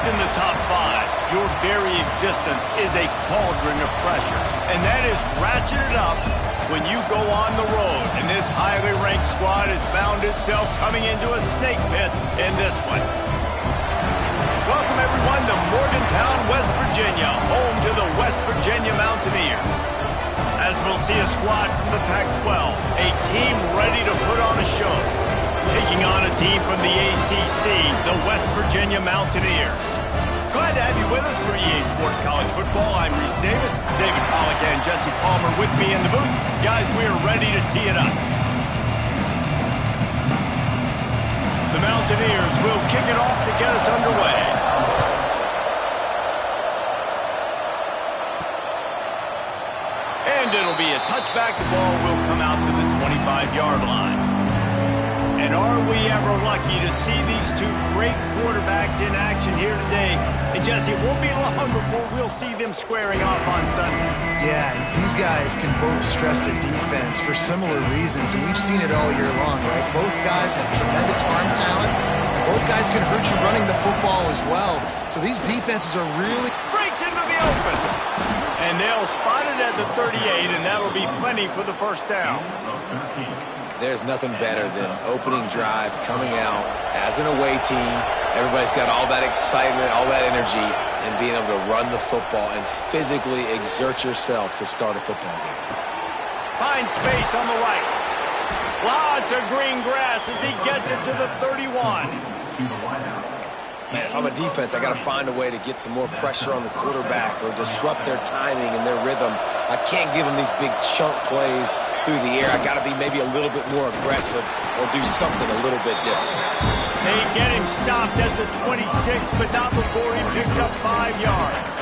ranked in the top 5, your very existence is a cauldron of pressure. And that is ratcheted up when you go on the road. And this highly ranked squad has found itself coming into a snake pit in this one. Welcome, everyone, to Morgantown, West Virginia, home to the West Virginia Mountaineers. As we'll see a squad from the Pac-12, a team ready to put on a show. Taking on a team from the ACC, the West Virginia Mountaineers. Glad to have you with us for EA Sports College Football. I'm Reese Davis, David Pollack and Jesse Palmer with me in the booth. Guys, we are ready to tee it up. The Mountaineers will kick it off to get us underway. And it'll be a touchback. The ball will come out to the 25-yard line. And are we ever lucky to see these two great quarterbacks in action here today? And Jesse, it won't be long before we'll see them squaring off on Sundays. Yeah, and these guys can both stress the defense for similar reasons, and we've seen it all year long, right? Both guys have tremendous arm talent, and both guys can hurt you running the football as well. So these defenses are really... Breaks into the open. And they'll spot it at the 38, and that'll be plenty for the first down. There's nothing better than opening drive, coming out as an away team. Everybody's got all that excitement, all that energy, and being able to run the football and physically exert yourself to start a football game. Find space on the right. Lots of green grass as he gets it to the 31. Man, if I'm a defense, I got to find a way to get some more pressure on the quarterback or disrupt their timing and their rhythm. I can't give them these big chunk plays through the air. I got to be maybe a little bit more aggressive or do something a little bit different. They get him stopped at the 26, but not before he picks up 5 yards.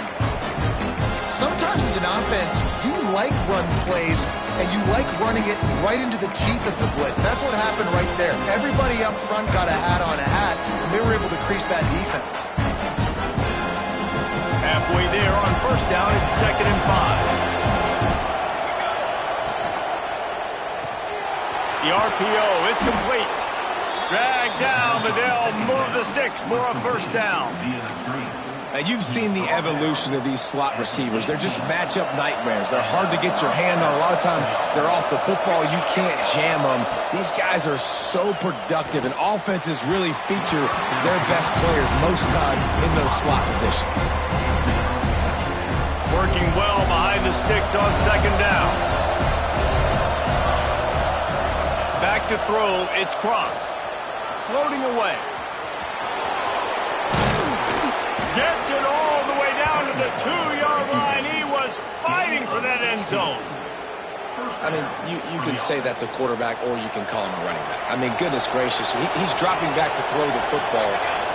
Sometimes as an offense, you like run plays, and you like running it right into the teeth of the blitz. That's what happened right there. Everybody up front got a hat on a hat, and they were able to crease that defense. Halfway there on first down, it's 2nd and 5. The RPO, it's complete. Dragged down, but they'll move the sticks for a first down. Now, you've seen the evolution of these slot receivers. They're just matchup nightmares. They're hard to get your hand on. A lot of times, they're off the football. You can't jam them. These guys are so productive, and offenses really feature their best players most time in those slot positions. Working well behind the sticks on 2nd down. Back to throw, it's Cross. Floating away. Gets it all the way down to the 2-yard line. He was fighting for that end zone. I mean, you can say that's a quarterback or you can call him a running back. I mean, goodness gracious, he's dropping back to throw the football,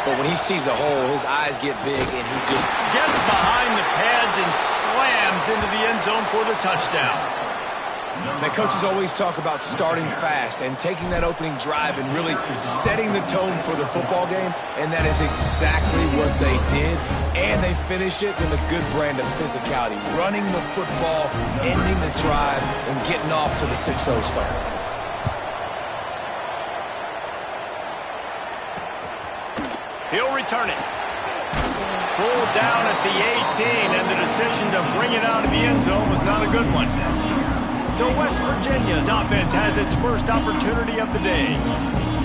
but when he sees a hole, his eyes get big and he just gets behind the pads and slams into the end zone for the touchdown. Now, coaches always talk about starting fast and taking that opening drive and really setting the tone for the football game, and that is exactly what they did, and they finish it with a good brand of physicality, running the football, ending the drive, and getting off to the 6-0 start. He'll return it. Pulled down at the 18, and the decision to bring it out of the end zone was not a good one. So West Virginia's offense has its first opportunity of the day.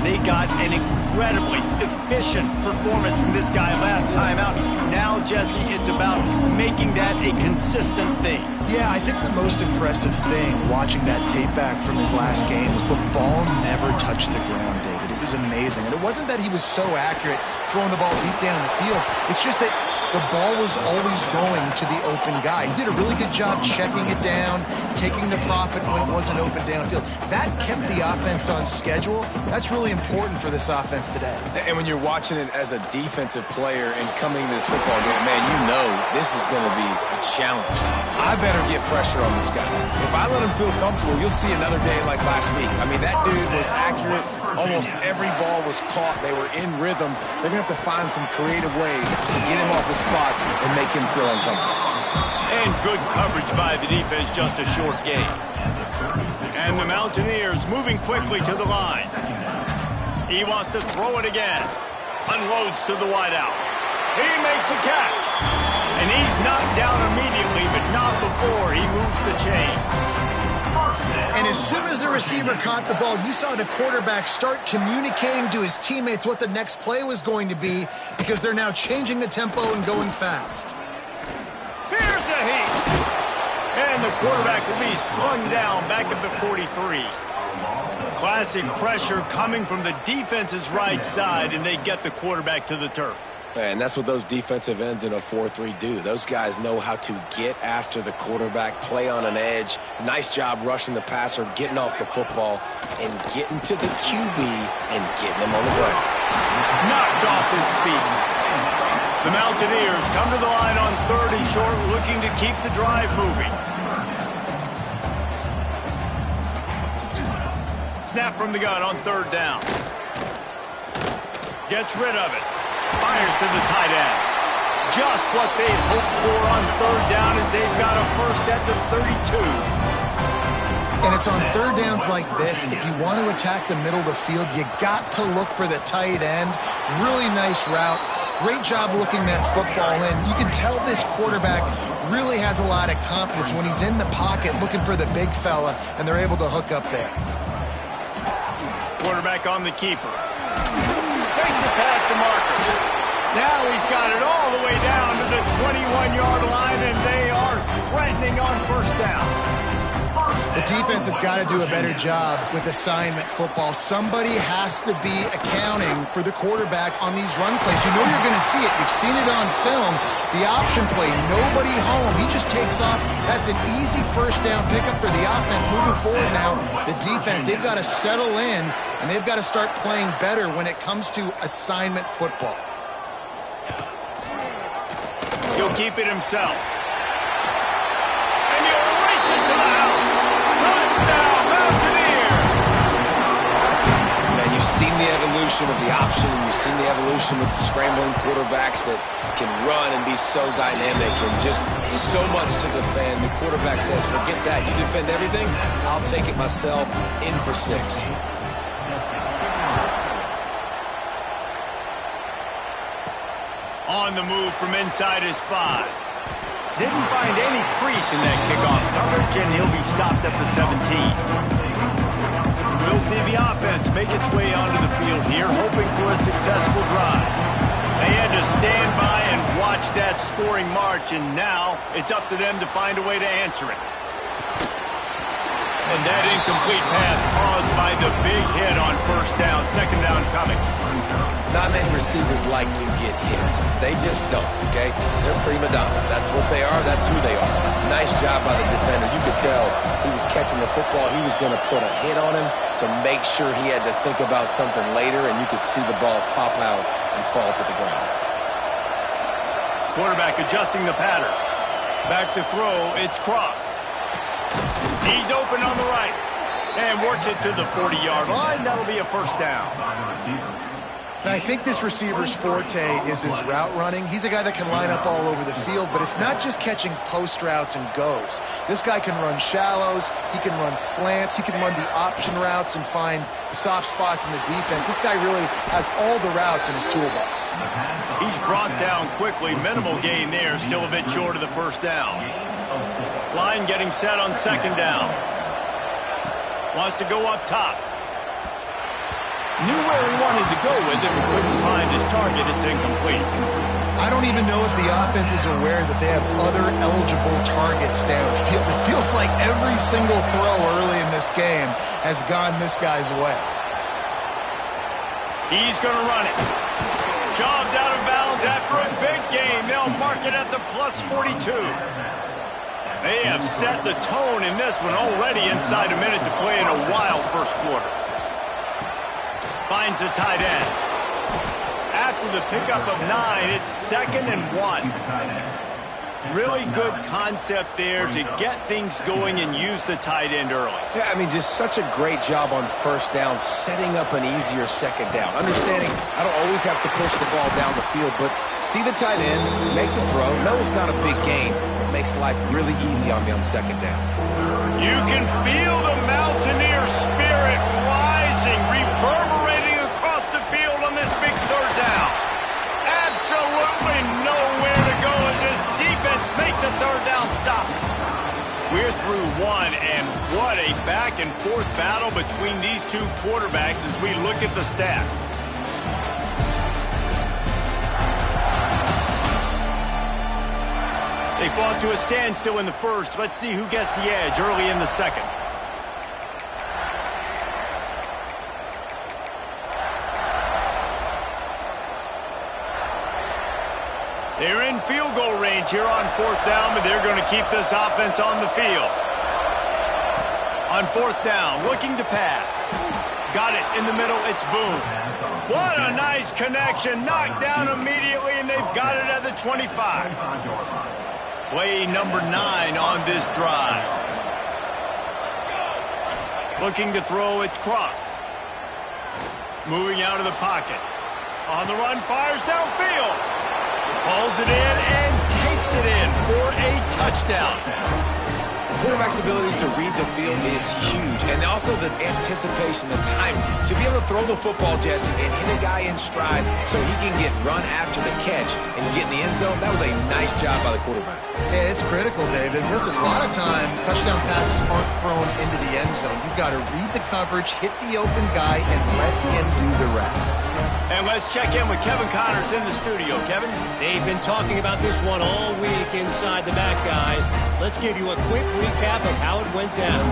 They got an incredibly efficient performance from this guy last time out. Now, Jesse, it's about making that a consistent thing. Yeah, I think the most impressive thing watching that tape back from his last game was the ball never touched the ground, David. It was amazing. And it wasn't that he was so accurate throwing the ball deep down the field. It's just that the ball was always going to the open guy. He did a really good job checking it down, taking the profit when it wasn't open downfield. That kept the offense on schedule. That's really important for this offense today. And when you're watching it as a defensive player and coming to this football game, man, you know this is going to be a challenge. I better get pressure on this guy. If I let him feel comfortable, you'll see another day like last week. I mean, that dude was accurate. Almost every ball was caught. They were in rhythm. They're going to have to find some creative ways to get him off his spots and make him feel uncomfortable. And good coverage by the defense, just a short gain. And the Mountaineers moving quickly to the line. He wants to throw it again. Unloads to the wideout. He makes a catch. And he's knocked down immediately, but not before he moves the chain. And as soon as the receiver caught the ball, you saw the quarterback start communicating to his teammates what the next play was going to be, because they're now changing the tempo and going fast. Here's a heat. And the quarterback will be slung down back at the 43. Classic pressure coming from the defense's right side, and they get the quarterback to the turf. And that's what those defensive ends in a 4-3 do. Those guys know how to get after the quarterback, play on an edge. Nice job rushing the passer, getting off the football, and getting to the QB and getting him on the ground. Knocked off his feet. The Mountaineers come to the line on 3rd and short, looking to keep the drive moving. Snap from the gun on 3rd down. Gets rid of it. Fires to the tight end. Just what they'd hoped for on 3rd down, as they've got a first at the 32. And it's on 3rd downs like this, if you want to attack the middle of the field, you got to look for the tight end. Really nice route. Great job looking that football in. You can tell this quarterback really has a lot of confidence when he's in the pocket looking for the big fella, and they're able to hook up there. Quarterback on the keeper. Takes it past the marker. Now he's got it all the way down to the 21-yard line, and they are threatening on 1st down. The defense has got to do a better job with assignment football. Somebody has to be accounting for the quarterback on these run plays. You know you're going to see it. You've seen it on film. The option play, nobody home. He just takes off. That's an easy 1st down pickup for the offense. Moving forward now, the defense, they've got to settle in, and they've got to start playing better when it comes to assignment football. He'll keep it himself. And he'll race it to the house. Touchdown, Mountaineers! Man, you've seen the evolution of the option, and you've seen the evolution with scrambling quarterbacks that can run and be so dynamic and just so much to defend. The quarterback says, forget that. You defend everything, I'll take it myself. In for 6. On the move from inside his 5. Didn't find any crease in that kickoff coverage, and he'll be stopped at the 17. We'll see the offense make its way onto the field here, hoping for a successful drive. They had to stand by and watch that scoring march, and now it's up to them to find a way to answer it. And that incomplete pass caused by the big hit on 1st down. 2nd down coming. Not many receivers like to get hit. They just don't, okay? They're prima donnas. That's what they are. That's who they are. Nice job by the defender. You could tell he was catching the football. He was going to put a hit on him to make sure he had to think about something later, and you could see the ball pop out and fall to the ground. Quarterback adjusting the pattern. Back to throw. It's Cross. He's open on the right and works it to the 40-yard line. That'll be a 1st down. And I think this receiver's forte is his route running. He's a guy that can line up all over the field, but it's not just catching post routes and goes. This guy can run shallows, he can run slants, he can run the option routes and find soft spots in the defense. This guy really has all the routes in his toolbox. He's brought down quickly. Minimal gain there, still a bit short of the 1st down. Line getting set on 2nd down. Wants to go up top. Knew where he wanted to go with it, but couldn't find his target. It's incomplete. I don't even know if the offense is aware that they have other eligible targets downfield. It feels like every single throw early in this game has gone this guy's way. He's going to run it. Shoved out of bounds after a big gain. They'll mark it at the plus 42. They have set the tone in this one already inside a minute to play in a wild 1st quarter. Finds the tight end. After the pickup of 9, it's 2nd and 1. Really good concept there to get things going and use the tight end early. Yeah, I mean, just such a great job on 1st down, setting up an easier 2nd down. Understanding I don't always have to push the ball down the field, but see the tight end, make the throw. No, it's not a big gain. It makes life really easy on me on 2nd down. You can feel the Mountaineer spirit rising, reverberating across the field on this big 3rd down. Absolutely through one, and what a back-and-forth battle between these two quarterbacks as we look at the stats. They fought to a standstill in the first. Let's see who gets the edge early in the second. They're in field goal range here on fourth down, but they're going to keep this offense on the field. On fourth down, looking to pass. Got it in the middle, it's Boone. What a nice connection, knocked down immediately, and they've got it at the 25. Play number 9 on this drive. Looking to throw, it's Cross. Moving out of the pocket. On the run, fires downfield. Pulls it in and takes it in for a touchdown. Quarterback's abilities to read the field is huge, and also the anticipation, the timing. To be able to throw the football, Jesse, and hit a guy in stride so he can get run after the catch and get in the end zone, that was a nice job by the quarterback. Yeah, it's critical, David. Listen, a lot of times touchdown passes aren't thrown into the end zone. You've got to read the coverage, hit the open guy, and let him do the rest. And let's check in with Kevin Connors in the studio. Kevin? They've been talking about this one all week inside the back, guys. Let's give you a quick recap of how it went down.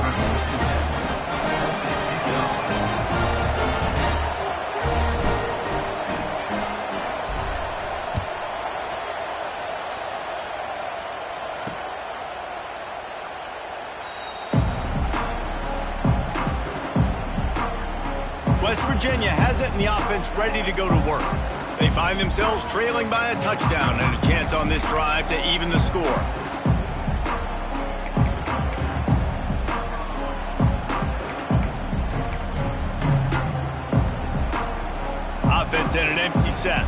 West Virginia has it and the offense ready to go to work. They find themselves trailing by a touchdown and a chance on this drive to even the score. Offense in an empty set.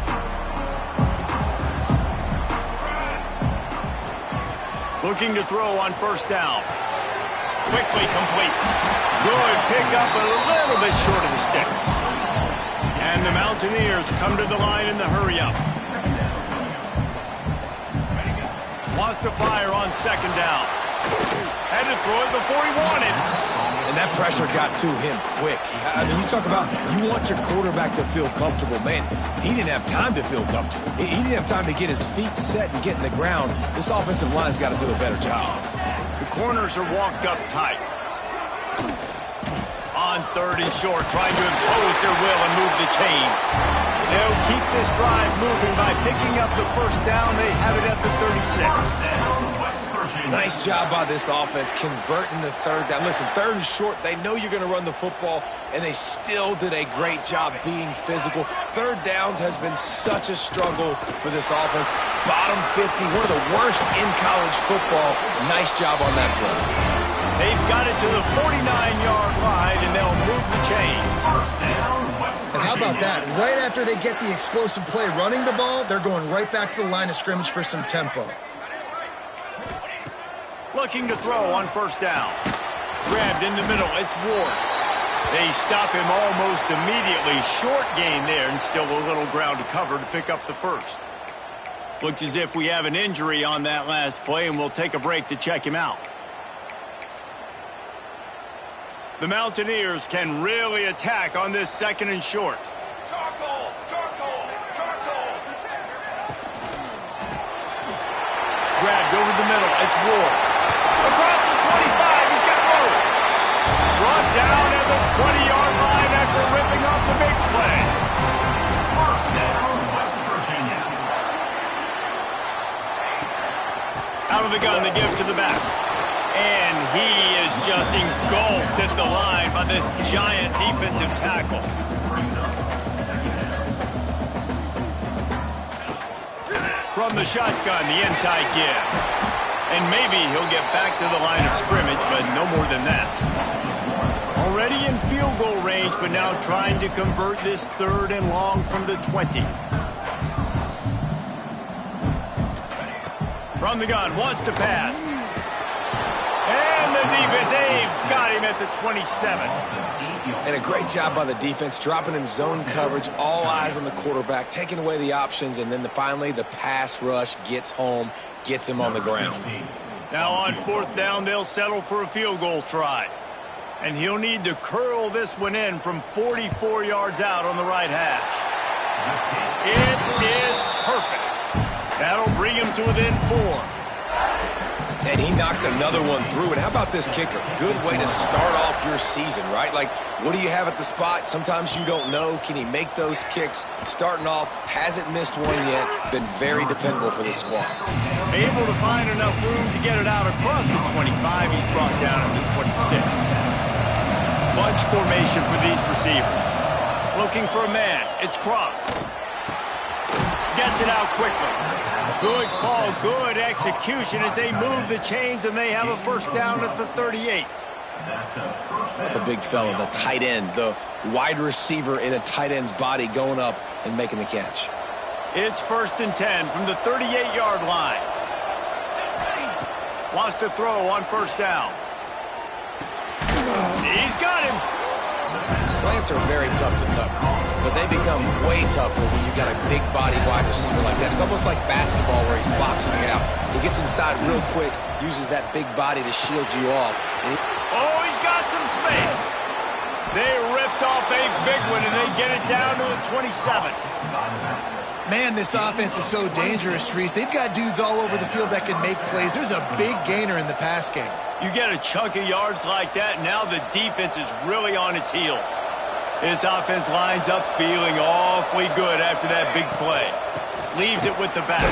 Looking to throw on first down. Quickly complete. Good pick up a little bit short of the sticks. And the Mountaineers come to the line in the hurry-up. Wants to fire on second down. Had to throw it before he wanted. And that pressure got to him quick. I mean, you talk about you want your quarterback to feel comfortable. Man, he didn't have time to feel comfortable. He didn't have time to get his feet set and get in the ground. This offensive line's got to do a better job. The corners are walked up tight. On third and short, trying to impose their will and move the chains. They'll keep this drive moving by picking up the first down. They have it at the 36. Nice job by this offense converting the third down. Listen, third and short, they know you're going to run the football, and they still did a great job being physical. Third downs has been such a struggle for this offense. Bottom 50, one of the worst in college football. Nice job on that play. They've got it to the 49-yard line, and they'll move the chains. And how about that? Right after they get the explosive play running the ball, they're going right back to the line of scrimmage for some tempo. Looking to throw on first down. Grabbed in the middle, it's Ward. They stop him almost immediately. Short gain there, and still a little ground to cover to pick up the first. Looks as if we have an injury on that last play, and we'll take a break to check him out. The Mountaineers can really attack on this second and short. Charcoal! Grabbed over the middle, it's Ward. Across the 25, he's got room. Brought down at the 20-yard line after ripping off the big play. First down, West Virginia. Out of the gun to give to the back. And he is just engulfed at the line by this giant defensive tackle. From the shotgun, the inside give. And maybe he'll get back to the line of scrimmage, but no more than that. Already in field goal range, but now trying to convert this third and long from the 20. From the gun, wants to pass. And the defense, they've got him at the 27. And a great job by the defense, dropping in zone coverage, all eyes on the quarterback, taking away the options, and then finally the pass rush gets home, gets him on the ground. Now on 4th down, they'll settle for a field goal try. And he'll need to curl this one in from 44 yards out on the right hash. It is perfect. That'll bring him to within 4. And he knocks another one through. And how about this kicker? Good way to start off your season, right? Like, what do you have at the spot? Sometimes you don't know. Can he make those kicks? Starting off, hasn't missed one yet. Been very dependable for this squad. Able to find enough room to get it out across the 25. He's brought down at the 26. Bunch formation for these receivers. Looking for a man. It's Cross. Gets it out quickly. Good call, good execution as they move the chains, and they have a 1st down at the 38. The big fella, the tight end, the wide receiver in a tight end's body going up and making the catch. It's 1st and 10 from the 38-yard line. Wants to throw on 1st down. He's got him. Slants are very tough to cover, but they become way tougher when you've got a big body wide receiver like that. It's almost like basketball where he's boxing it out. He gets inside real quick, uses that big body to shield you off. Oh, he's got some space. They ripped off a big one, and they get it down to the 27. Man, this offense is so dangerous, Reese. They've got dudes all over the field that can make plays. There's a big gainer in the pass game. You get a chunk of yards like that, now the defense is really on its heels. This offense lines up feeling awfully good after that big play. Leaves it with the back.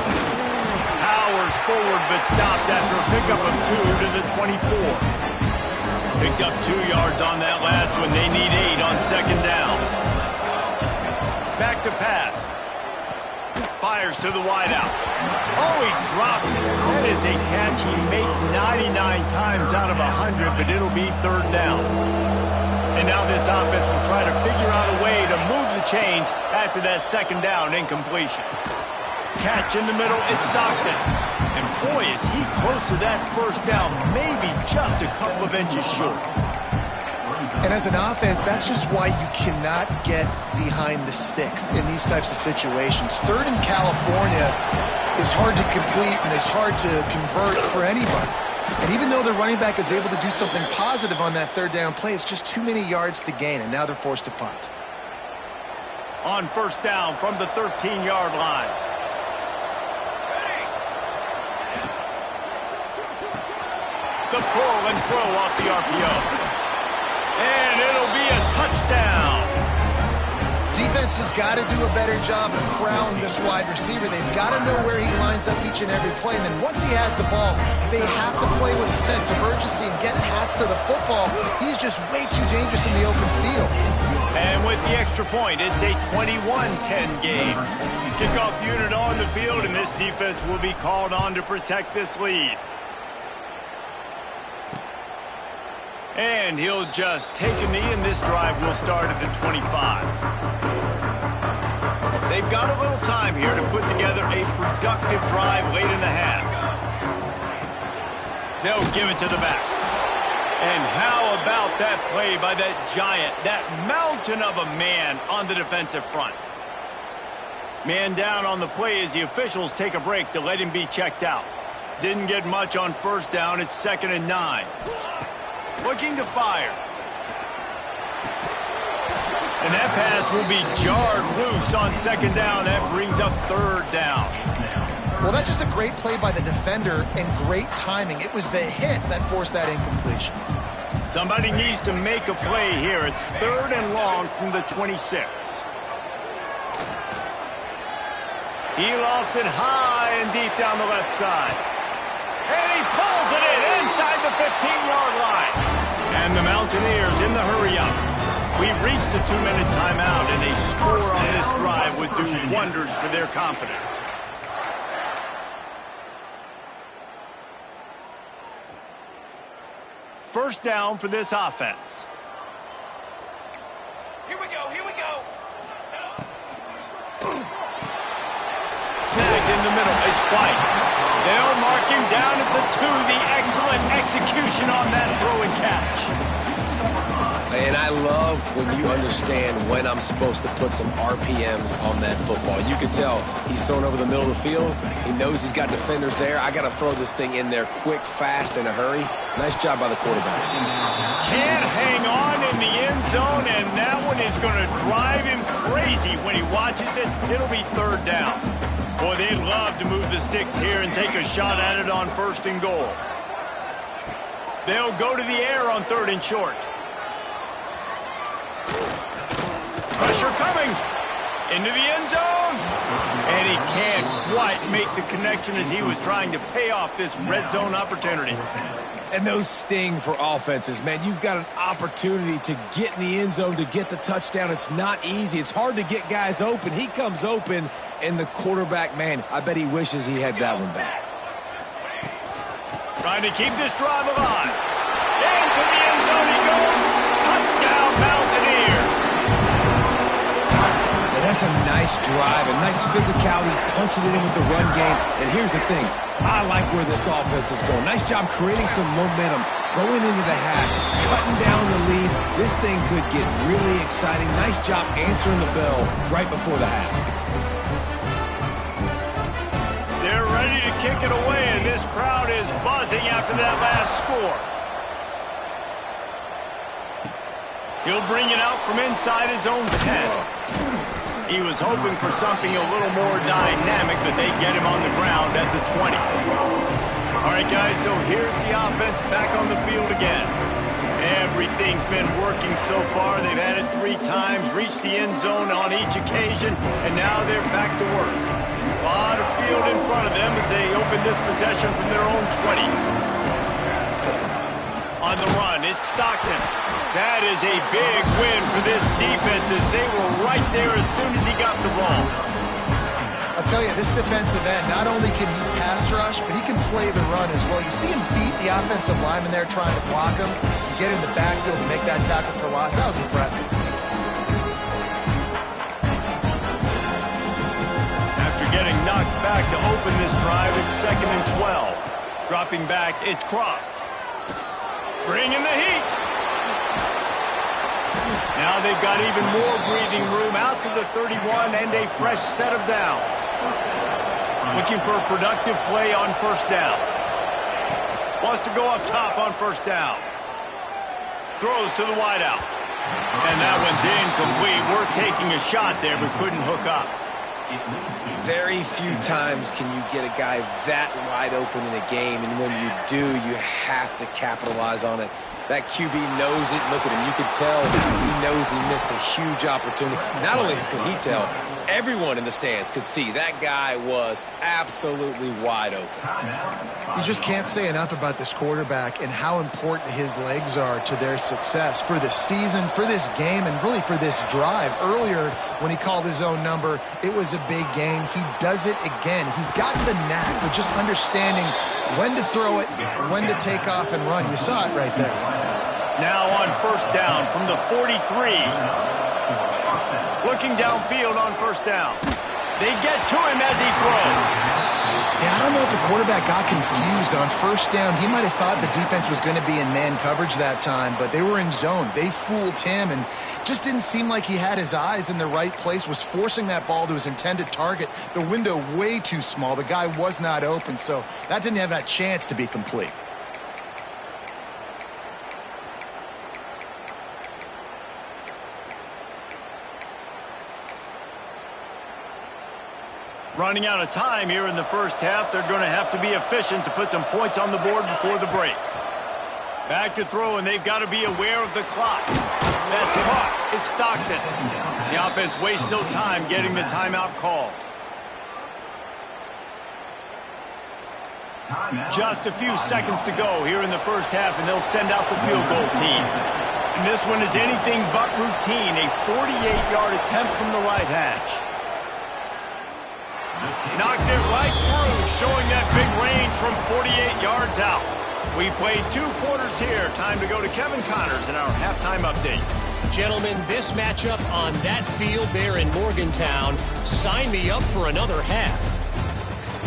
Powers forward, but stopped after a pickup of 2 to the 24. Picked up 2 yards on that last one. They need 8 on 2nd down. Back to pass. Fires to the wideout. Oh, he drops it. That is a catch he makes 99 times out of 100, but it'll be 3rd down. And now this offense will try to figure out a way to move the chains after that 2nd down incompletion. Catch in the middle, it's Stockton. And boy, is he close to that 1st down, maybe just a couple of inches short. And as an offense, that's just why you cannot get behind the sticks in these types of situations. 3rd in California is hard to complete and is hard to convert for anybody. And even though the running back is able to do something positive on that 3rd down play, it's just too many yards to gain, and now they're forced to punt. On 1st down from the 13-yard line. The pull and throw off the RPO. And it'll be a touchdown. Defense has got to do a better job of corralling this wide receiver. They've got to know where he lines up each and every play. And then once he has the ball, they have to play with a sense of urgency and get hats to the football. He's just way too dangerous in the open field. And with the extra point, it's a 21-10 game. Kickoff unit on the field, and this defense will be called on to protect this lead. And he'll just take a knee, and this drive will start at the 25. They've got a little time here to put together a productive drive late in the half. They'll give it to the back. And how about that play by that giant, that mountain of a man on the defensive front? Man down on the play as the officials take a break to let him be checked out. Didn't get much on 1st down. It's 2nd and 9. Looking to fire. And that pass will be jarred loose on 2nd down. That brings up 3rd down. Well, that's just a great play by the defender and great timing. It was the hit that forced that incompletion. Somebody needs to make a play here. It's 3rd and long from the 26. He lofts it high and deep down the left side. And he pulls it in inside the 15-yard line. And the Mountaineers in the hurry-up. We've reached the 2-minute timeout, and a score on this drive would do wonders for their confidence. First down for this offense. Here we go, here we go. Snagged in the middle, it's White. They'll mark him down at the 2. The excellent execution on that throw and catch. And I love when you understand when I'm supposed to put some RPMs on that football. You can tell he's thrown over the middle of the field. He knows he's got defenders there. I got to throw this thing in there quick, fast, in a hurry. Nice job by the quarterback. Can't hang on in the end zone, and that one is going to drive him crazy when he watches it. It'll be third down. Boy, they'd love to move the sticks here and take a shot at it on 1st and goal. They'll go to the air on 3rd and short. Pressure coming into the end zone, and he can't quite make the connection as he was trying to pay off this red zone opportunity. And those sting for offenses, man. You've got an opportunity to get in the end zone, to get the touchdown. It's not easy. It's hard to get guys open. He comes open, and the quarterback, man, I bet he wishes he had that one back. Trying to keep this drive alive. Into the end zone he goes. Touchdown, Mountaineers. And that's a nice drive, a nice physicality, punching it in with the run game. And here's the thing. I like where this offense is going. Nice job creating some momentum, going into the half, cutting down the lead. This thing could get really exciting. Nice job answering the bell right before the half. They're ready to kick it away, and this crowd is buzzing after that last score. He'll bring it out from inside his own 10. He was hoping for something a little more dynamic, but they get him on the ground at the 20. All right, guys, so here's the offense back on the field again. Everything's been working so far. They've had it 3 times, reached the end zone on each occasion, and now they're back to work. A lot of field in front of them as they open this possession from their own 20. On the run, it's Stockton. That is a big win for this defense as they were right there as soon as he got the ball. I'll tell you, this defensive end, not only can he pass rush, but he can play the run as well. You see him beat the offensive lineman there trying to block him, and get in the backfield and make that tackle for loss. That was impressive. After getting knocked back to open this drive, it's 2nd and 12. Dropping back, it's Cross. Bringing the heat. Now they've got even more breathing room out to the 31 and a fresh set of downs. Looking for a productive play on 1st down. Wants to go up top on 1st down. Throws to the wideout. And that one's incomplete. Worth taking a shot there, but couldn't hook up. Very few times can you get a guy that wide open in a game, and when you do, you have to capitalize on it. That QB knows it. Look at him. You could tell he knows he missed a huge opportunity. Not only could he tell, everyone in the stands could see that guy was absolutely wide open. You just can't say enough about this quarterback and how important his legs are to their success for this season, for this game, and really for this drive. Earlier, when he called his own number, it was a big gain. He does it again. He's got the knack of just understanding when to throw it, when to take off and run. You saw it right there. Now on 1st down from the 43. Looking downfield on 1st down. They get to him as he throws. Yeah, I don't know if the quarterback got confused on 1st down. He might have thought the defense was going to be in man coverage that time, but they were in zone. They fooled him and just didn't seem like he had his eyes in the right place, was forcing that ball to his intended target. The window way too small. The guy was not open, so that didn't have that chance to be complete. Running out of time here in the 1st half. They're going to have to be efficient to put some points on the board before the break. Back to throw, and they've got to be aware of the clock. That's caught. It's Stockton. The offense wastes no time getting the timeout call. Just a few seconds to go here in the 1st half, and they'll send out the field goal team. And this one is anything but routine. A 48-yard attempt from the right hash. Knocked it right through, showing that big range from 48 yards out. We played 2 quarters here. Time to go to Kevin Connors in our halftime update. Gentlemen, this matchup on that field there in Morgantown, sign me up for another half.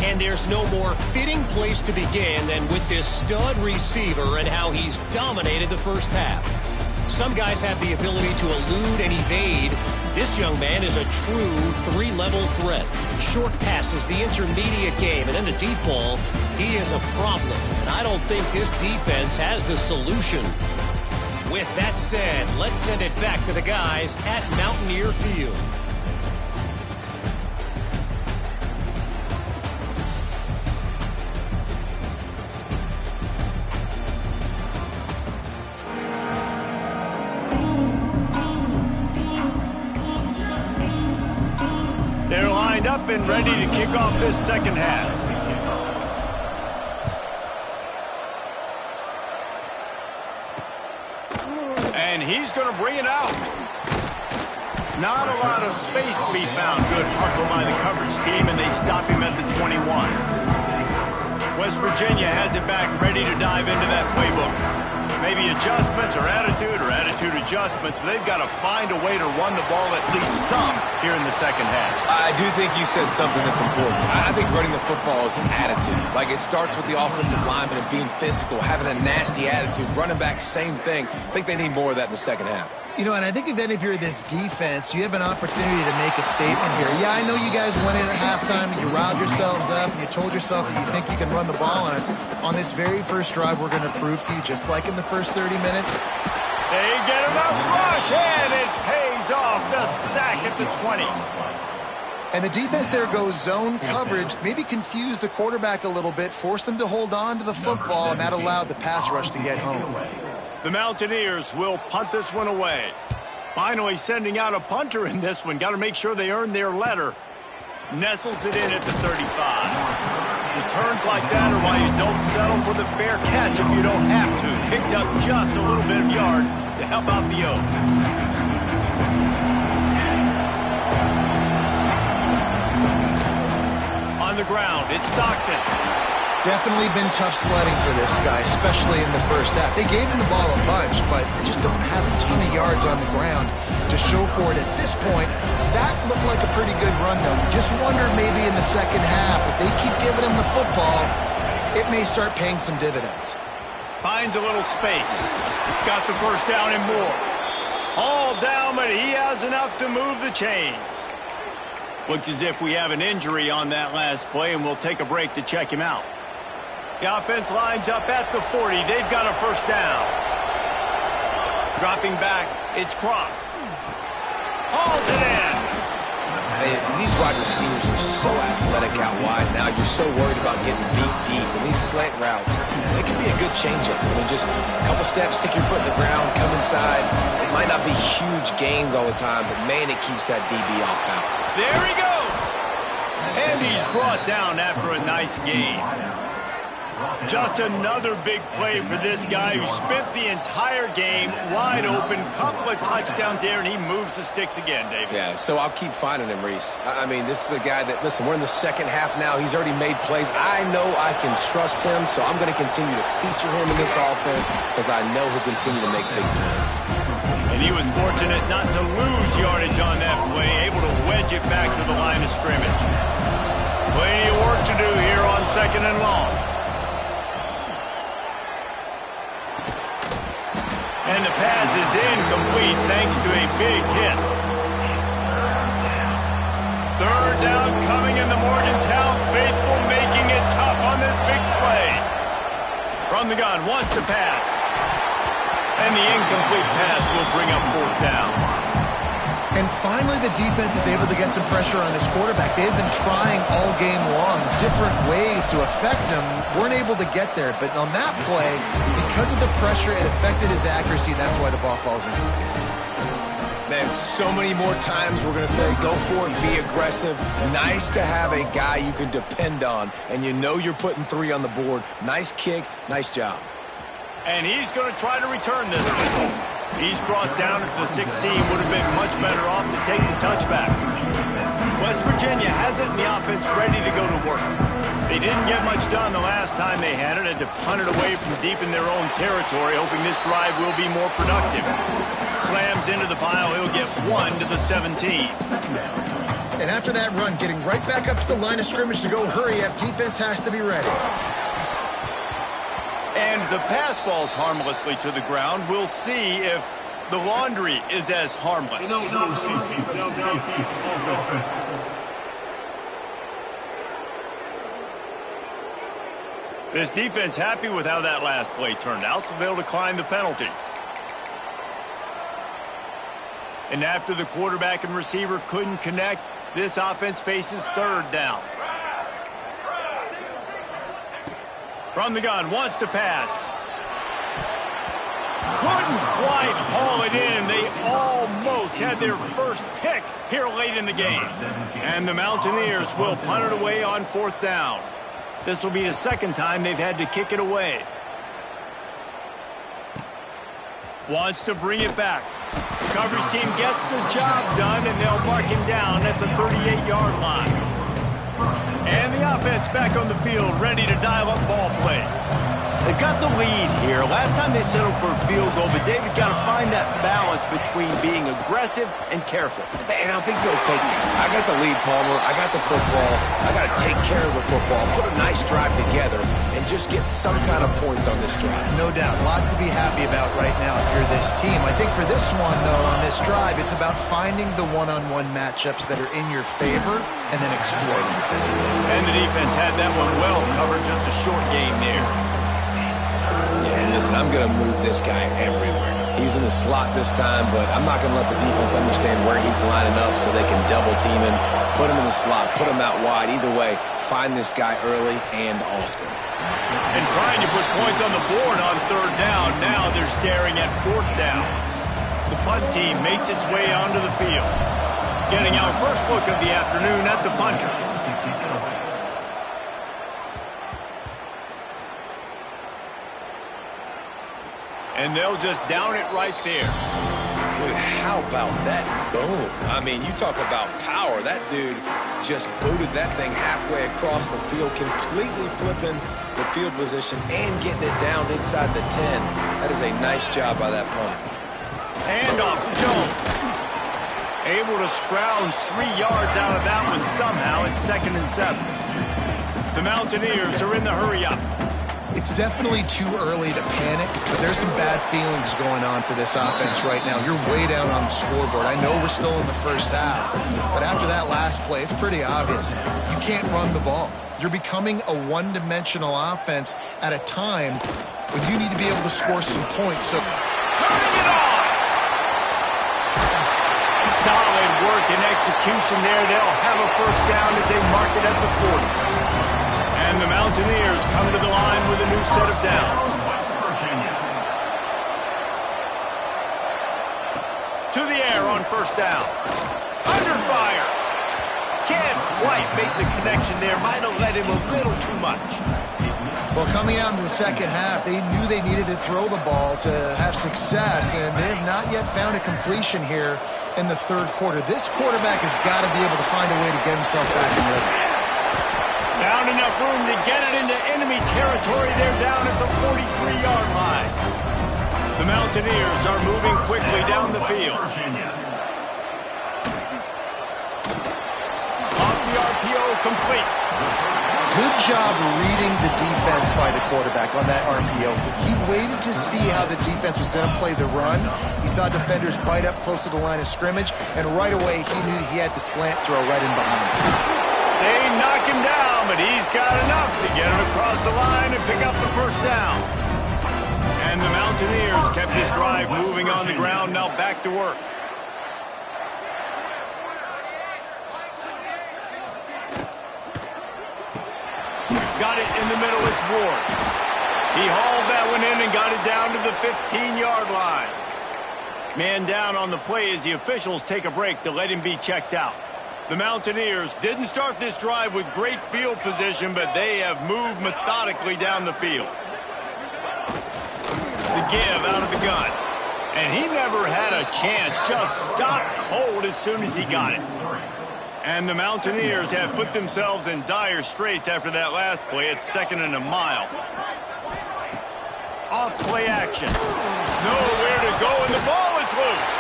And there's no more fitting place to begin than with this stud receiver and how he's dominated the 1st half. Some guys have the ability to elude and evade. This young man is a true three-level threat. Short passes, the intermediate game, and then the deep ball. He is a problem, and I don't think this defense has the solution. With that said, let's send it back to the guys at Mountaineer Field. They're lined up and ready to kick off this second half. And he's going to bring it out. Not a lot of space to be found. Good hustle by the coverage team, and they stop him at the 21. West Virginia has it back, ready to dive into that playbook. Maybe adjustments or attitude adjustments, but they've got to find a way to run the ball at least some here in the second half. I do think you said something that's important. I think running the football is an attitude. Like, it starts with the offensive lineman and being physical, having a nasty attitude. Running back, same thing. I think they need more of that in the second half. You know, and I think if you're this defense, you have an opportunity to make a statement here. Yeah, I know you guys went in at halftime and you riled yourselves up and you told yourself that you think you can run the ball on us. On this very first drive, we're going to prove to you, just like in the first 30 minutes. They get enough rush, and it pays off. The sack at the 20. And the defense there goes zone coverage, maybe confused the quarterback a little bit, forced him to hold on to the football, and that allowed the pass rush to get home. The Mountaineers will punt this one away. Finally sending out a punter in this one. Got to make sure they earn their letter. Nestles it in at the 35. Returns like that are why you don't settle for the fair catch if you don't have to. Picks up just a little bit of yards to help out the Oak. On the ground, it's Stockton. Definitely been tough sledding for this guy, especially in the first half. They gave him the ball a bunch, but they just don't have a ton of yards on the ground to show for it at this point. That looked like a pretty good run, though. Just wonder maybe in the second half, if they keep giving him the football, it may start paying some dividends. Finds a little space. Got the first down and more. All down, but he has enough to move the chains. Looks as if we have an injury on that last play, and we'll take a break to check him out. The offense lines up at the 40. They've got a first down. Dropping back, it's Cross. Hauls it in. Hey, these wide receivers are so athletic out wide now. You're so worried about getting beat deep. And these slant routes, they can be a good changeup. I mean, just a couple steps, stick your foot in the ground, come inside. It might not be huge gains all the time, but, man, it keeps that DB off balance. There he goes. And he's brought down after a nice gain. Just another big play for this guy who spent the entire game wide open. Couple of touchdowns there, and he moves the sticks again, David. Yeah, so I'll keep finding him, Reese. I mean, this is the guy that, listen, we're in the second half now. He's already made plays. I know I can trust him, so I'm going to continue to feature him in this offense because I know he'll continue to make big plays. And he was fortunate not to lose yardage on that play, able to wedge it back to the line of scrimmage. Plenty of work to do here on second and long. And the pass is incomplete thanks to a big hit. Third down coming in the Morgantown faithful, making it tough on this big play. From the gun, wants to pass. And the incomplete pass will bring up fourth down. And finally, the defense is able to get some pressure on this quarterback. They've been trying all game long different ways to affect him. Weren't able to get there. But on that play, because of the pressure, it affected his accuracy. That's why the ball falls in. Man, so many more times we're going to say, go for it, be aggressive. Nice to have a guy you can depend on, and you know you're putting 3 on the board. Nice kick, nice job. And he's going to try to return this one. He's brought down at the 16. Would have been much better off to take the touchback. West Virginia has it, and the offense ready to go to work. They didn't get much done the last time they had it. Had to punt it away from deep in their own territory, hoping this drive will be more productive. Slams into the pile. He'll get 1 to the 17. And after that run, getting right back up to the line of scrimmage to go hurry up, defense has to be ready. And the pass falls harmlessly to the ground. We'll see if The laundry is as harmless. This defense happy with how that last play turned out, so they'll decline the penalty. And after the quarterback and receiver couldn't connect, this offense faces third down. From the gun, wants to pass. Couldn't quite haul it in. They almost had their first pick here late in the game. And the Mountaineers will punt it away on fourth down. This will be the second time they've had to kick it away. Wants to bring it back. The coverage team gets the job done, and they'll mark him down at the 38-yard line. And the offense back on the field, ready to dial up ball plays. They've got the lead here. Last time they settled for a field goal, but David got to find that balance between being aggressive and careful. And I think they'll take it. I got the lead, Palmer. I got the football. I got to take care of the football, put a nice drive together, and just get some kind of points on this drive. No doubt. Lots to be happy about right now if you're this team. I think for this one, though, on this drive, it's about finding the one-on-one matchups that are in your favor and then exploiting them. And the defense had that one well covered, just a short game there. Yeah, and listen, I'm going to move this guy everywhere. He's in the slot this time, but I'm not going to let the defense understand where he's lining up so they can double team him, put him in the slot, put him out wide. Either way, find this guy early and often. And trying to put points on the board on third down. Now they're staring at fourth down. The punt team makes its way onto the field. Getting our first look of the afternoon at the punter. And they'll just down it right there. Dude, how about that boom? I mean, you talk about power. That dude just booted that thing halfway across the field, completely flipping the field position and getting it down inside the 10. That is a nice job by that punter. Hand off to Jones. Able to scrounge 3 yards out of that one somehow. It's 2nd and 7. The Mountaineers are in the hurry-up. It's definitely too early to panic, but there's some bad feelings going on for this offense right now. You're way down on the scoreboard. I know we're still in the first half, but after that last play, it's pretty obvious. You can't run the ball. You're becoming a one-dimensional offense at a time when you need to be able to score some points. So, turning it on! Solid work and execution there. They'll have a first down as they mark it at the 40. And the Mountaineers come to the line with a new set of downs. To the air on first down. Under fire. Can't quite make the connection there. Might have let him a little too much. Well, coming out into the second half, they knew they needed to throw the ball to have success, and they have not yet found a completion here in the third quarter. This quarterback has got to be able to find a way to get himself back in rhythm. Found enough room to get it into enemy territory. They're down at the 43-yard line. The Mountaineers are moving quickly down the field. Off the RPO, complete. Good job reading the defense by the quarterback on that RPO. He waited to see how the defense was going to play the run. He saw defenders bite up close to the line of scrimmage, and right away he knew he had the slant throw right in behind him. They knock him down, but he's got enough to get it across the line and pick up the first down. And the Mountaineers kept this drive moving on the ground, now back to work. Got it in the middle, it's Ward. He hauled that one in and got it down to the 15-yard line. Man down on the play as the officials take a break to let him be checked out. The Mountaineers didn't start this drive with great field position, but they have moved methodically down the field. The give out of the gun. And he never had a chance, just stopped cold as soon as he got it. And the Mountaineers have put themselves in dire straits after that last play. It's 2nd and a mile. Off play action. Nowhere to go, and the ball is loose.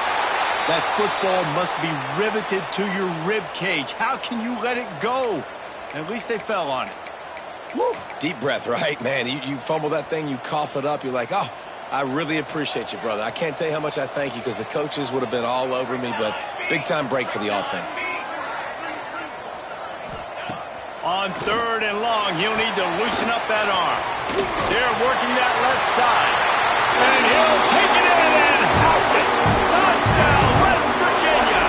That football must be riveted to your rib cage. How can you let it go? At least they fell on it. Woo. Deep breath, right? Man, you fumble that thing, you cough it up. You're like, oh, I really appreciate you, brother. I can't tell you how much I thank you because the coaches would have been all over me, but big-time break for the offense. On 3rd and long, he'll need to loosen up that arm. They're working that left side. And he'll take it in and house it. Touchdown, West Virginia.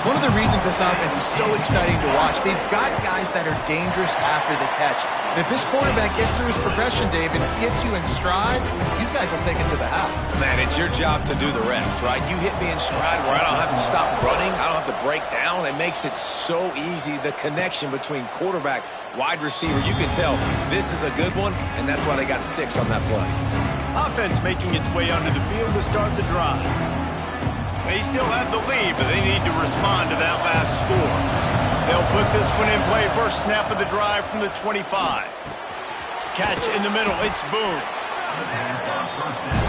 One of the reasons this offense is so exciting to watch, they've got guys that are dangerous after the catch. And if this quarterback gets through his progression, Dave, and gets you in stride, these guys will take it to the house. Man, it's your job to do the rest, right? You hit me in stride where I don't have to stop running. I don't have to break down. It makes it so easy, the connection between quarterback, wide receiver. You can tell this is a good one, and that's why they got 6 on that play. Offense making its way onto the field to start the drive. They still have the lead, but they need to respond to that last score. They'll put this one in play. First snap of the drive from the 25. Catch in the middle. It's Boone.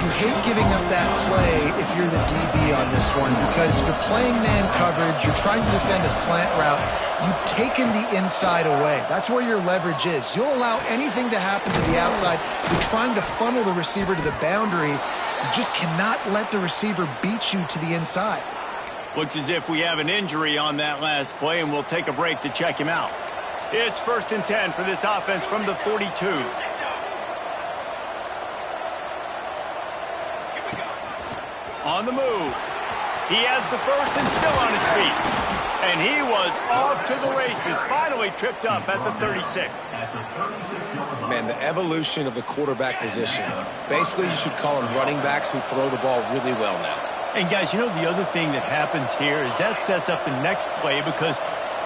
You hate giving up that play if you're the DB on this one because you're playing man coverage, you're trying to defend a slant route, you've taken the inside away. That's where your leverage is. You'll allow anything to happen to the outside. You're trying to funnel the receiver to the boundary. You just cannot let the receiver beat you to the inside. Looks as if we have an injury on that last play, and we'll take a break to check him out. It's 1st and 10 for this offense from the 42. On the move. He has the first and still on his feet. And he was off to the races, finally tripped up at the 36. Man, the evolution of the quarterback position. Basically, you should call them running backs who throw the ball really well now. And guys, you know the other thing that happens here is that sets up the next play because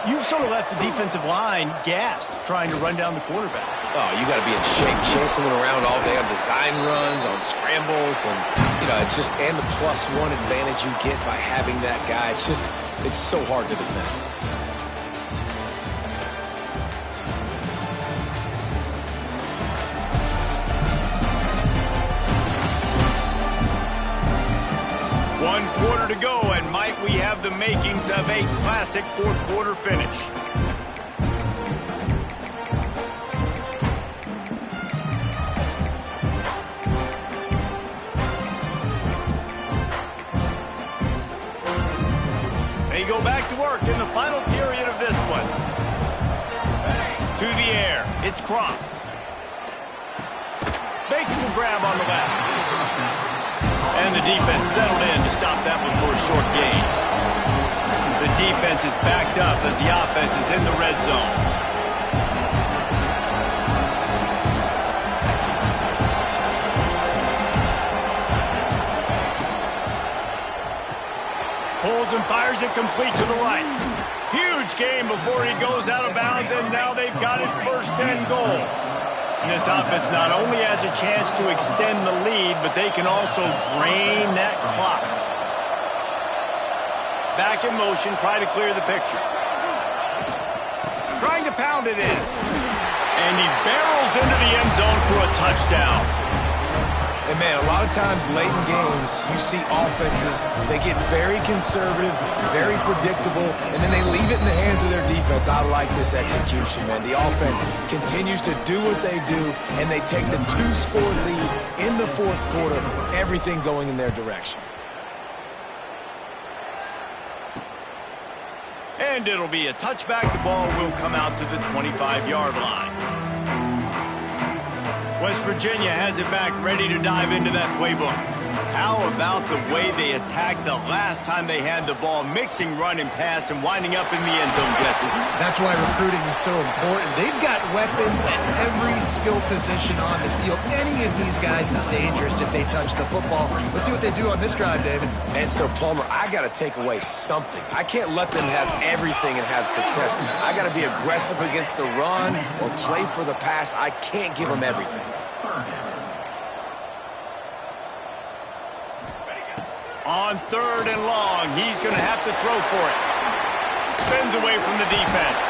you've sort of left the defensive line gassed trying to run down the quarterback. Oh, you got to be in shape chasing them around all day on design runs, on scrambles, and, you know, it's just, and the +1 advantage you get by having that guy. It's just, it's so hard to defend. One quarter to go, and might we have the makings of a classic fourth quarter finish. They go back to work in the final period of this one. To the air, it's Cross. Makes the grab on the left. And the defense settled in to stop that one for a short gain. The defense is backed up as the offense is in the red zone. Pulls and fires it complete to the right. Huge gain before he goes out of bounds, and now they've got it 1st and goal. And this offense not only has a chance to extend the lead, but they can also drain that clock. Back in motion, try to clear the picture. Trying to pound it in. And he barrels into the end zone for a touchdown. And, man, a lot of times late in games, you see offenses, they get very conservative, very predictable, and then they leave it in the hands of their defense. I like this execution, man. The offense continues to do what they do, and they take the 2-score lead in the 4th quarter, everything going in their direction. And it'll be a touchback. The ball will come out to the 25-yard line. West Virginia has it back, ready to dive into that playbook. How about the way they attacked the last time they had the ball, mixing run and pass and winding up in the end zone, Jesse? That's why recruiting is so important. They've got weapons at every skill position on the field. Any of these guys is dangerous if they touch the football. Let's see what they do on this drive, David. And so, Plummer, I got to take away something. I can't let them have everything and have success. I got to be aggressive against the run or play for the pass. I can't give them everything. On 3rd and long, he's going to have to throw for it. Spins away from the defense.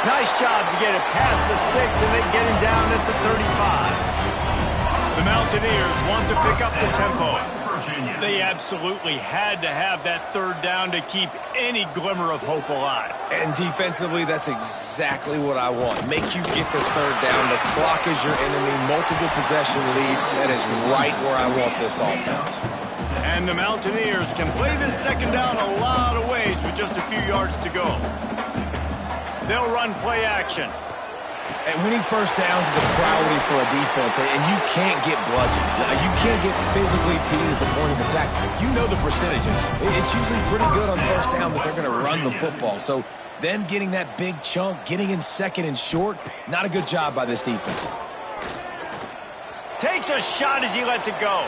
Nice job to get it past the sticks, and they get him down at the 35. The Mountaineers want to pick up the tempo. Virginia. They absolutely had to have that third down to keep any glimmer of hope alive. And defensively, that's exactly what I want. Make you get the third down. The clock is your enemy. Multiple possession lead. That is right where I want this offense. And the Mountaineers can play this second down a lot of ways with just a few yards to go. They'll run play action. And winning first downs is a priority for a defense, and you can't get bludgeoned. You can't get physically beat at the point of attack. You know the percentages. It's usually pretty good on first down that they're going to run the football. So them getting that big chunk, getting in second and short, not a good job by this defense. Takes a shot as he lets it go.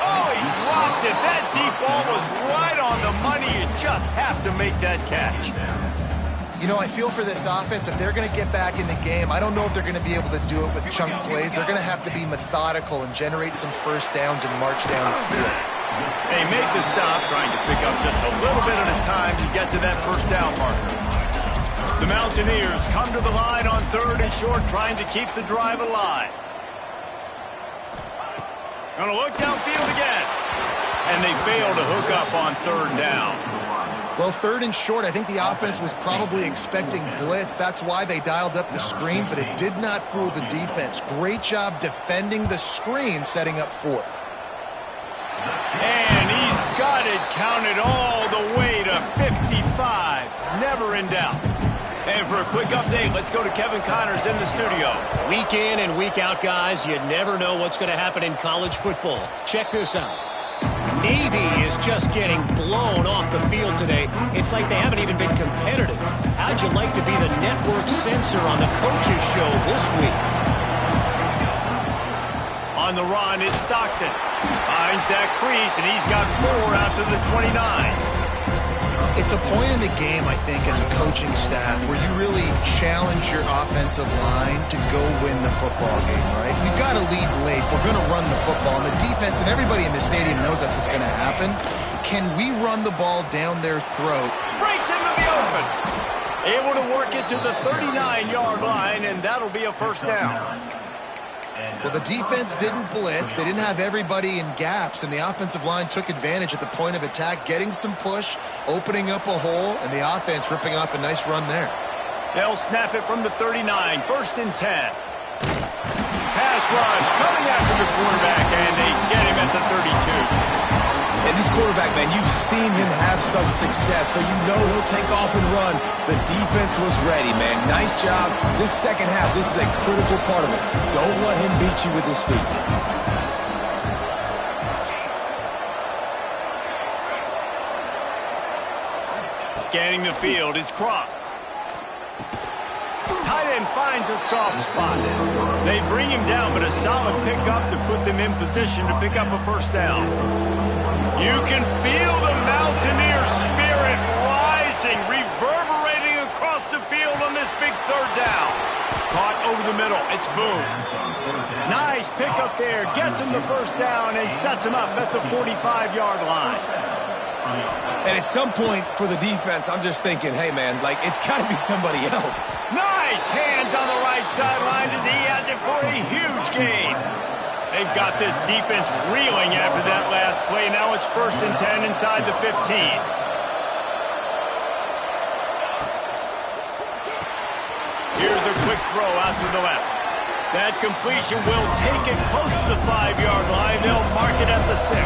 Oh, he dropped it. That deep ball was right on the money. You just have to make that catch. You know, I feel for this offense, if they're going to get back in the game, I don't know if they're going to be able to do it with chunk plays. They're going to have to be methodical and generate some first downs and march down the field. They make the stop, trying to pick up just a little bit at a time to get to that first down marker. The Mountaineers come to the line on third and short, trying to keep the drive alive. Gonna look downfield again. And they fail to hook up on third down. Well, third and short, I think the offense was probably expecting blitz. That's why they dialed up the screen, but it did not fool the defense. Great job defending the screen, setting up fourth. And he's got it counted all the way to 55. Never in doubt. And for a quick update, let's go to Kevin Connors in the studio. Week in and week out, guys, you never know what's going to happen in college football. Check this out. Navy is just getting blown off the field today. It's like they haven't even been competitive. How'd you like to be the network censor on the coaches show this week? On the run, it's Stockton. Finds that crease, and he's got 4 out to the 29. It's a point in the game, I think, as a coaching staff where you really challenge your offensive line to go win the football game, right? We've got to lead late. We're going to run the football. And the defense and everybody in the stadium knows that's what's going to happen. Can we run the ball down their throat? Breaks into the open. Able to work it to the 39-yard line, and that'll be a first down. Well, the defense didn't blitz. They didn't have everybody in gaps, and the offensive line took advantage at the point of attack, getting some push, opening up a hole, and the offense ripping off a nice run there. They'll snap it from the 39, first and 10. Pass rush coming after the quarterback, and they get him at the 32. And this quarterback, man, you've seen him have some success, so you know he'll take off and run. The defense was ready, man. Nice job. This second half, this is a critical part of it. Don't let him beat you with his feet. Scanning the field, it's Cross. Tight end finds a soft spot. They bring him down, but a solid pickup to put them in position to pick up a first down. You can feel the Mountaineer spirit rising, reverberating across the field on this big third down. Caught over the middle, it's Boone. Nice pickup there, gets him the first down and sets him up at the 45-yard line. And at some point for the defense, I'm just thinking, hey, man, like, it's got to be somebody else. Nice hands on the right sideline as he has it for a huge gain. They've got this defense reeling after that last play. Now it's first and 10 inside the 15. Here's a quick throw out to the left. That completion will take it close to the 5-yard line. They'll mark it at the 6.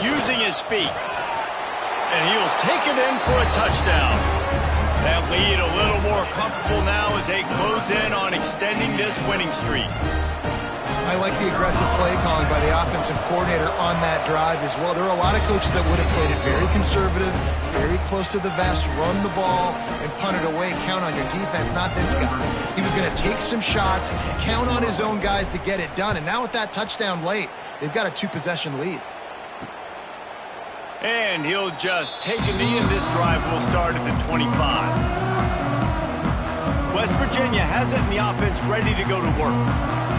Using his feet. And he'll take it in for a touchdown. That lead a little more comfortable now as they close in on extending this winning streak. I like the aggressive play calling by the offensive coordinator on that drive as well. There are a lot of coaches that would have played it very conservative, very close to the vest, run the ball, and punt it away. Count on your defense, not this guy. He was going to take some shots, count on his own guys to get it done. And now with that touchdown late, they've got a 2-possession lead. And he'll just take a knee, and this drive will start at the 25. West Virginia has it in the offense ready to go to work.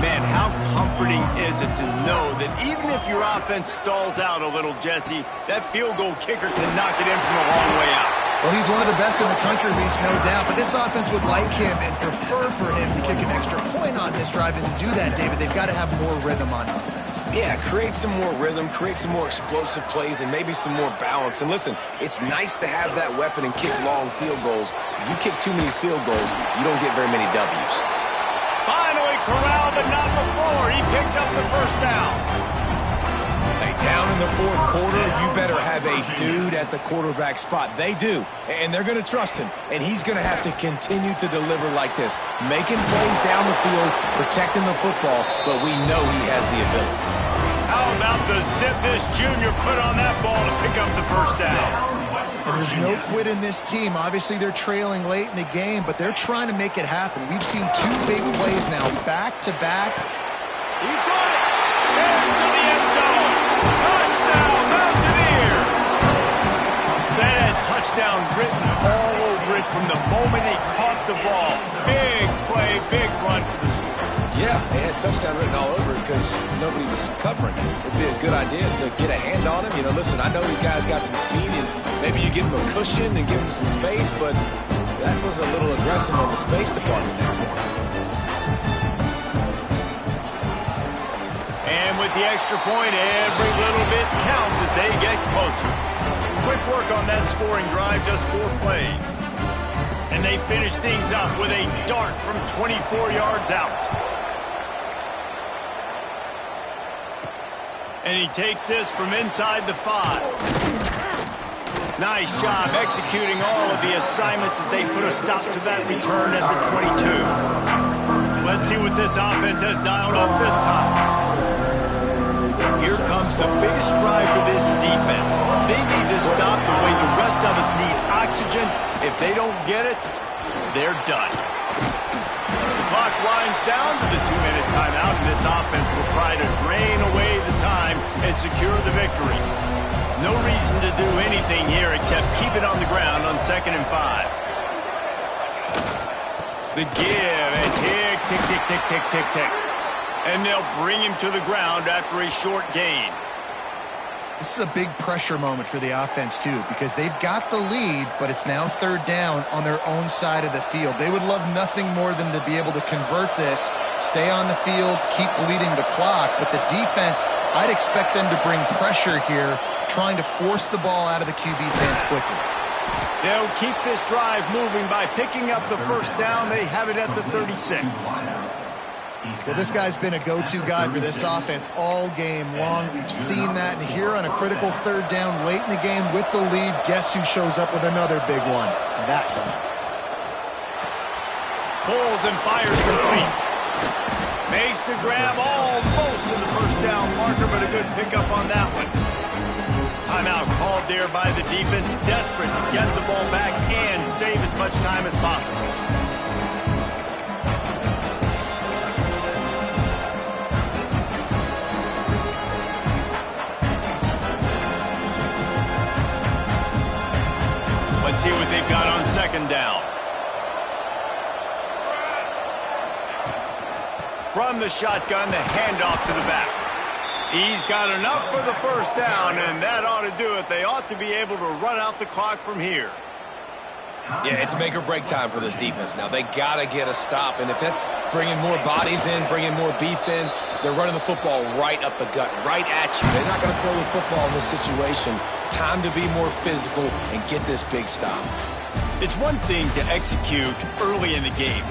Man, how comforting is it to know that even if your offense stalls out a little, Jesse, that field goal kicker can knock it in from a long way out. Well, he's one of the best in the country, Reese, no doubt. But this offense would like him and prefer for him to kick an extra point on this drive. And to do that, David, they've got to have more rhythm on offense. Yeah, create some more rhythm, create some more explosive plays, and maybe some more balance. And listen, it's nice to have that weapon and kick long field goals. If you kick too many field goals, you don't get very many W's. Finally corralled, but not before. He picked up the first down. Down in the fourth quarter, you better have a dude at the quarterback spot. They do, and they're going to trust him, and he's going to have to continue to deliver like this, making plays down the field, protecting the football, but we know he has the ability. How about the zip this junior put on that ball to pick up the first down? And there's no quit in this team. Obviously, they're trailing late in the game, but they're trying to make it happen. We've seen two big plays now, back-to-back. He got it! Into the end zone! Touchdown, Mountaineers! That had touchdown written all over it from the moment he caught the ball. Big play, big run for the score. Yeah, they had touchdown written all over it because nobody was covering him. It'd be a good idea to get a hand on him. You know, listen, I know you guys got some speed, and maybe you give him a cushion and give him some space, but that was a little aggressive on the space department there. And with the extra point, every little bit counts as they get closer. Quick work on that scoring drive, just 4 plays. And they finish things up with a dart from 24 yards out. And he takes this from inside the 5. Nice job executing all of the assignments as they put a stop to that return at the 22. Let's see what this offense has dialed up this time. Here comes the biggest drive for this defense. They need to stop the way the rest of us need oxygen. If they don't get it, they're done. The clock winds down to the 2-minute timeout, and this offense will try to drain away the time and secure the victory. No reason to do anything here except keep it on the ground on 2nd and 5. The give, and tick, tick, tick, tick, tick, tick, tick. And they'll bring him to the ground after a short gain. This is a big pressure moment for the offense, too, because they've got the lead, but it's now 3rd down on their own side of the field. They would love nothing more than to be able to convert this, stay on the field, keep bleeding the clock. But the defense, I'd expect them to bring pressure here, trying to force the ball out of the QB's hands quickly. They'll keep this drive moving by picking up the first down. They have it at the 36. Well, this guy's been a go-to guy for this offense all game long. We've seen that, and here on a critical 3rd down late in the game with the lead, guess who shows up with another big one? That guy. Pulls and fires complete. Makes the grab almost to the first down marker, but a good pickup on that one. Timeout called there by the defense, desperate to get the ball back and save as much time as possible. Let's see what they've got on 2nd down. From the shotgun, the handoff to the back. He's got enough for the first down, and that ought to do it. They ought to be able to run out the clock from here. Yeah, it's make or break time for this defense now. They got to get a stop, and if that's bringing more bodies in, bringing more beef in, they're running the football right up the gut, right at you. They're not going to throw the football in this situation. Time to be more physical and get this big stop. It's one thing to execute early in the game.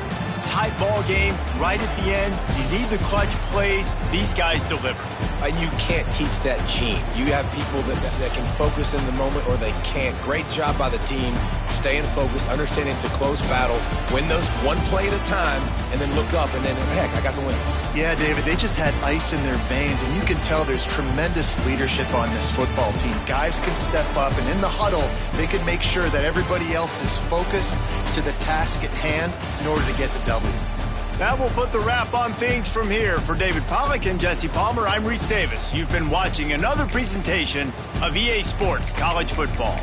Tight ball game, right at the end, you need the clutch plays. These guys deliver. And you can't teach that gene. You have people that can focus in the moment or they can't. Great job by the team, staying focused, understanding it's a close battle, win those one play at a time, and then look up and then, heck, I got the win. Yeah, David, they just had ice in their veins, and you can tell there's tremendous leadership on this football team. Guys can step up, and in the huddle, they can make sure that everybody else is focused to the task at hand in order to get the W. That will put the wrap on things from here. For David Pollack and Jesse Palmer, I'm Reese Davis. You've been watching another presentation of EA Sports College Football.